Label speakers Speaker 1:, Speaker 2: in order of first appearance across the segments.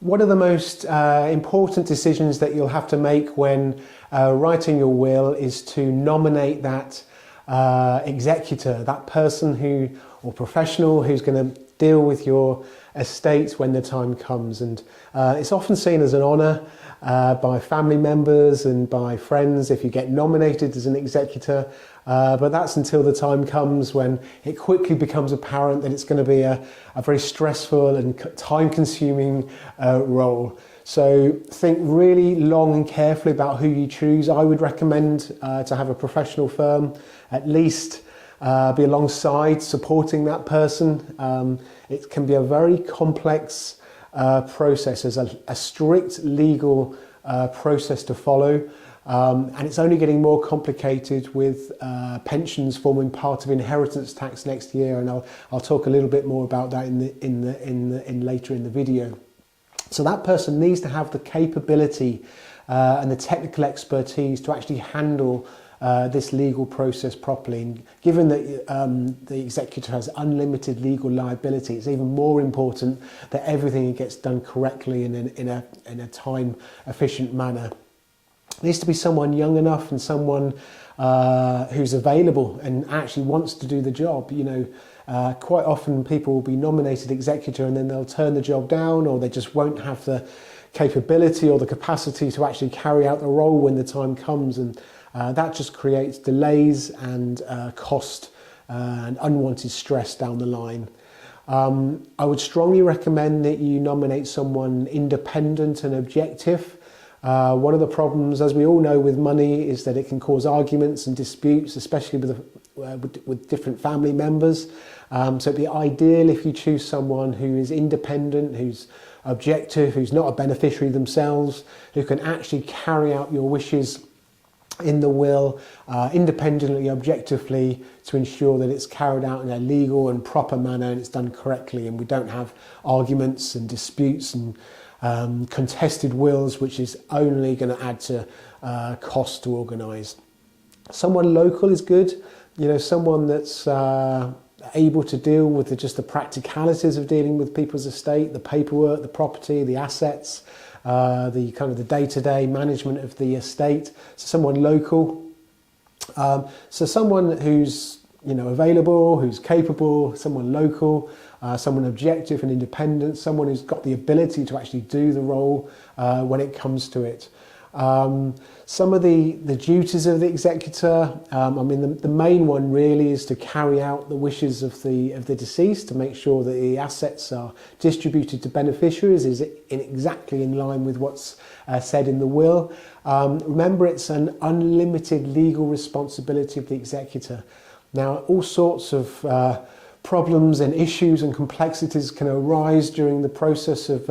Speaker 1: One of the most important decisions that you'll have to make when writing your will is to nominate that executor, that person or professional who's going to deal with your estate when the time comes. And it's often seen as an honour by family members and by friends if you get nominated as an executor. But that's until the time comes when it quickly becomes apparent that it's going to be a very stressful and time-consuming role. So think really long and carefully about who you choose. I would recommend to have a professional firm, at least be alongside supporting that person. It can be a very complex process. There's a strict legal process to follow. And it's only getting more complicated with pensions forming part of inheritance tax next year, and I'll talk a little bit more about that later in the video. So that person needs to have the capability and the technical expertise to actually handle this legal process properly. And given that the executor has unlimited legal liability, it's even more important that everything gets done correctly and in a time efficient manner. It needs to be someone young enough and someone who's available and actually wants to do the job. You know, quite often people will be nominated executor and then they'll turn the job down, or they just won't have the capability or the capacity to actually carry out the role when the time comes, and that just creates delays and cost and unwanted stress down the line. I would strongly recommend that you nominate someone independent and objective. One of the problems, as we all know, with money is that it can cause arguments and disputes, especially with different family members. So it'd be ideal if you choose someone who is independent, who's objective, who's not a beneficiary themselves, who can actually carry out your wishes in the will independently, objectively, to ensure that it's carried out in a legal and proper manner and it's done correctly, and we don't have arguments and disputes and contested wills, which is only going to add to cost to organise. Someone local is good, you know, someone that's able to deal with just the practicalities of dealing with people's estate, the paperwork, the property, the assets, the kind of the day-to-day management of the estate. So someone local, so someone who's, you know, available, who's capable, someone local, someone objective and independent, someone who's got the ability to actually do the role when it comes to it. Some of the duties of the executor, I mean, the main one really is to carry out the wishes of the deceased, to make sure that the assets are distributed to beneficiaries is exactly in line with what's said in the will. Remember, it's an unlimited legal responsibility of the executor. Now, all sorts of problems and issues and complexities can arise during the process of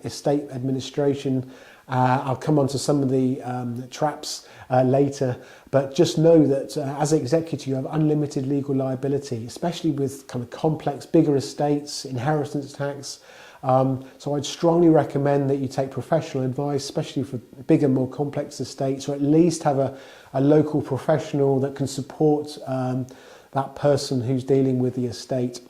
Speaker 1: estate administration. I'll come on to some of the traps later, but just know that as an executor you have unlimited legal liability, especially with kind of complex, bigger estates, inheritance tax. So I'd strongly recommend that you take professional advice, especially for bigger, more complex estates, or at least have a local professional that can support that person who's dealing with the estate.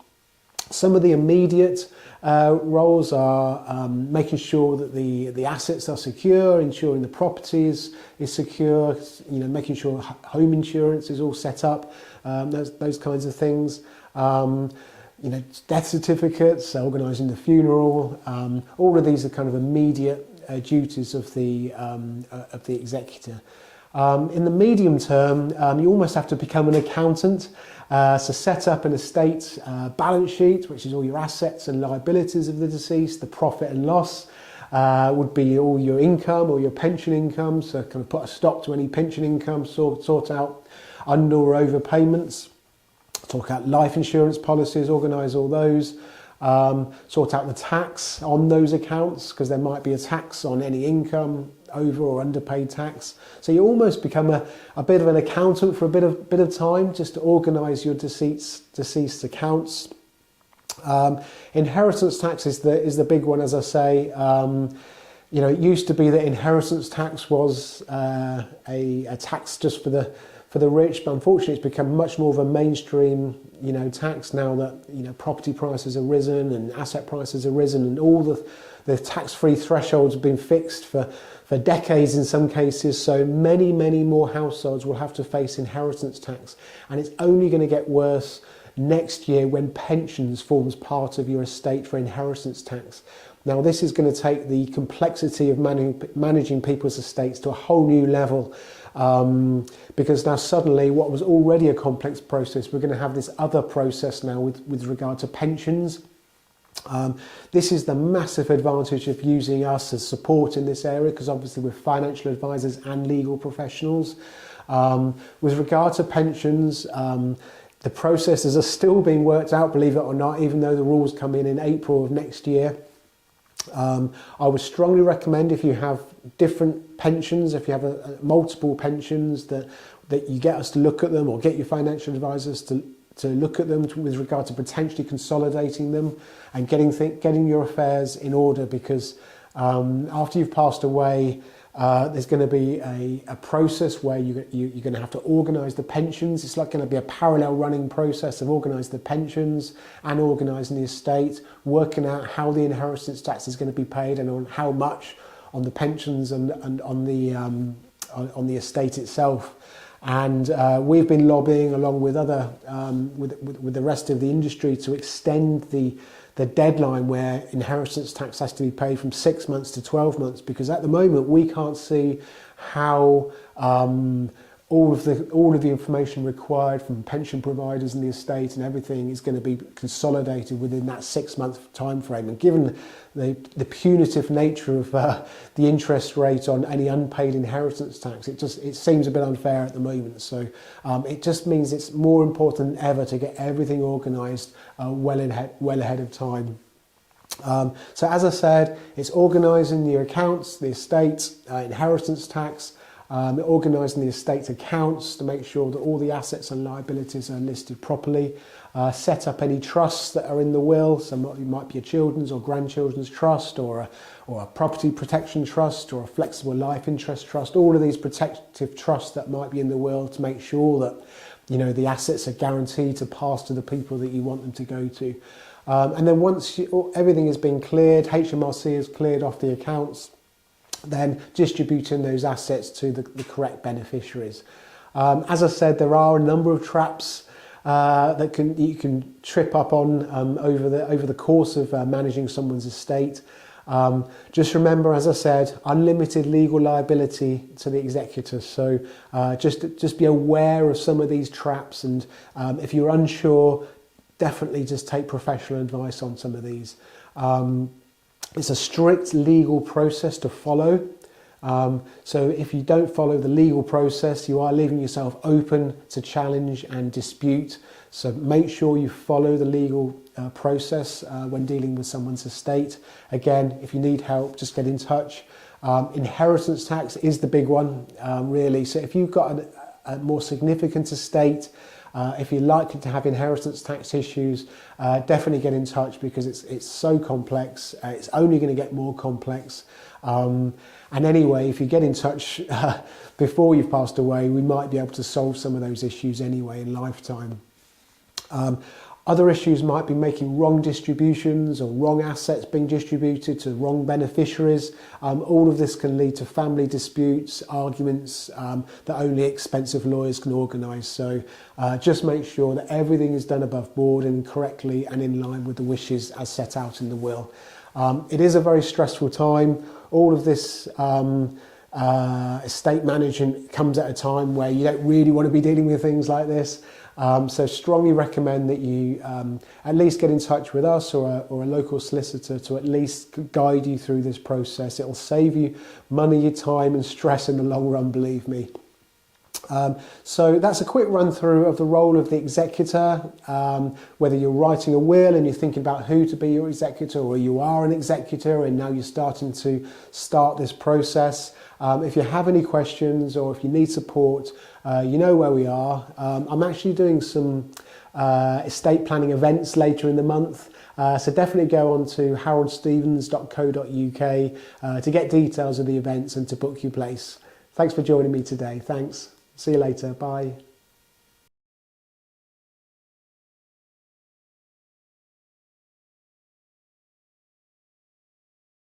Speaker 1: Some of the immediate roles are making sure that the assets are secure, ensuring the property is secure, you know, making sure home insurance is all set up, those kinds of things. You know, death certificates, organising the funeral. All of these are kind of immediate duties of the executor. In the medium term, you almost have to become an accountant. So set up an estate balance sheet, which is all your assets and liabilities of the deceased. The profit and loss would be all your income or your pension income. So kind of put a stop to any pension income, sort out under or overpayments, talk out life insurance policies, organise all those. Sort out the tax on those accounts, because there might be a tax on any income, over or underpaid tax. So you almost become a bit of an accountant for a bit of time, just to organise your deceased accounts. Inheritance tax is the big one, as I say. You know, it used to be that inheritance tax was a tax just for the rich, but unfortunately it's become much more of a mainstream, tax now that, property prices have risen and asset prices have risen, and all the The tax-free thresholds have been fixed for decades in some cases, so many more households will have to face inheritance tax, and it's only going to get worse next year when pensions forms part of your estate for inheritance tax. Now this is going to take the complexity of managing people's estates to a whole new level, because now suddenly what was already a complex process, we're going to have this other process now with regard to pensions. This is the massive advantage of using us as support in this area, because obviously we're financial advisors and legal professionals. With regard to pensions, the processes are still being worked out, believe it or not, even though the rules come in April of next year. I would strongly recommend, if you have different pensions, if you have multiple pensions, that you get us to look at them, or get your financial advisors to look at them with regard to potentially consolidating them and getting your affairs in order, because after you've passed away, there's going to be a process where you're going to have to organise the pensions. It's like going to be a parallel running process of organising the pensions and organising the estate, working out how the inheritance tax is going to be paid and on how much on the pensions and on the estate itself. And we've been lobbying along with other with the rest of the industry to extend the deadline where inheritance tax has to be paid from 6 months to 12 months, because at the moment we can't see how all of the information required from pension providers and the estate and everything is going to be consolidated within that 6 month time frame. And given the punitive nature of the interest rate on any unpaid inheritance tax, it seems a bit unfair at the moment. So it just means it's more important than ever to get everything organised well ahead of time. So as I said, it's organising your accounts, the estate, inheritance tax, organising the estate accounts to make sure that all the assets and liabilities are listed properly, set up any trusts that are in the will. So it might be a children's or grandchildren's trust, or a property protection trust, or a flexible life interest trust, all of these protective trusts that might be in the will, to make sure that the assets are guaranteed to pass to the people that you want them to go to. And then once everything has been cleared, HMRC has cleared off the accounts, then distributing those assets to the correct beneficiaries. As I said, there are a number of traps that you can trip up on over the course of managing someone's estate. Just remember, as I said, unlimited legal liability to the executor. So just be aware of some of these traps, and if you're unsure, definitely just take professional advice on some of these. It's a strict legal process to follow. So if you don't follow the legal process, you are leaving yourself open to challenge and dispute. So make sure you follow the legal process when dealing with someone's estate. Again, if you need help, just get in touch. Inheritance tax is the big one, really. So if you've got a more significant estate, if you're likely to have inheritance tax issues, definitely get in touch, because it's so complex. It's only going to get more complex. And anyway, if you get in touch before you've passed away, we might be able to solve some of those issues anyway in lifetime. Other issues might be making wrong distributions or wrong assets being distributed to wrong beneficiaries. All of this can lead to family disputes, arguments that only expensive lawyers can organise. So just make sure that everything is done above board and correctly and in line with the wishes as set out in the will. It is a very stressful time. All of this estate management comes at a time where you don't really want to be dealing with things like this. So strongly recommend that you at least get in touch with us or a local solicitor to at least guide you through this process. It'll save you money, your time and stress in the long run, believe me. So that's a quick run through of the role of the executor, whether you're writing a will and you're thinking about who to be your executor, or you are an executor and now you're starting to start this process. If you have any questions or if you need support, you know where we are. I'm actually doing some estate planning events later in the month. So definitely go on to haroldstevens.co.uk to get details of the events and to book your place. Thanks for joining me today. Thanks. See you later. Bye.